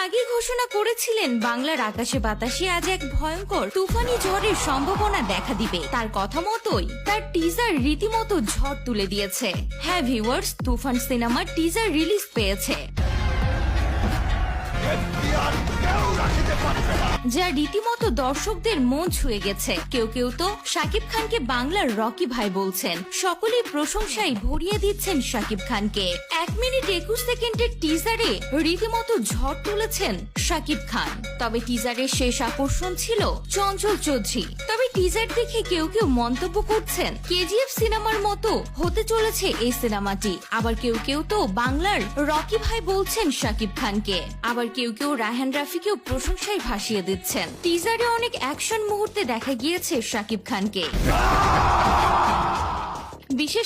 আগে ঘোষণা করেছিলেন বাংলার আকাশে বাতাসে আজ এক ভয়ঙ্কর তুফানি ঝড়ের সম্ভাবনা দেখা দিবে। তার কথা মতোই তার টিজার রীতিমতো ঝড় তুলে দিয়েছে। হ্যাঁ ভিউয়ার্স, তুফান সিনেমার টিজার রিলিজ পেয়েছে, যা রীতিমতো দর্শকদের মন ছুঁয়ে গেছে। কেউ কেউ তো শাকিব খানকে বাংলার রকি ভাই বলছেন। সকলেই প্রশংসায় ভরিয়ে দিচ্ছেন শাকিব খানকে। 1 মিনিট 21 সেকেন্ডের টিজারে রীতিমতো ঝড় তুলেছেন শাকিব খান। তবে টিজারের শেষ আকর্ষণ ছিল চঞ্চল চৌধুরী। তবে টিজার দেখে কেউ কেউ মন্তব্য করছেন কেজিএফ সিনেমার মতো হতে চলেছে এই সিনেমাটি। আবার কেউ কেউ তো বাংলার রকি ভাই বলছেন শাকিব খানকে। আবার কেউ কেউ রায়হান রাফিকেও প্রশংসায় ভাসিয়ে দিচ্ছেন। টিজারে অনেক অ্যাকশন মুহূর্তে দেখা গিয়েছে শাকিব খানকে। বিশেষ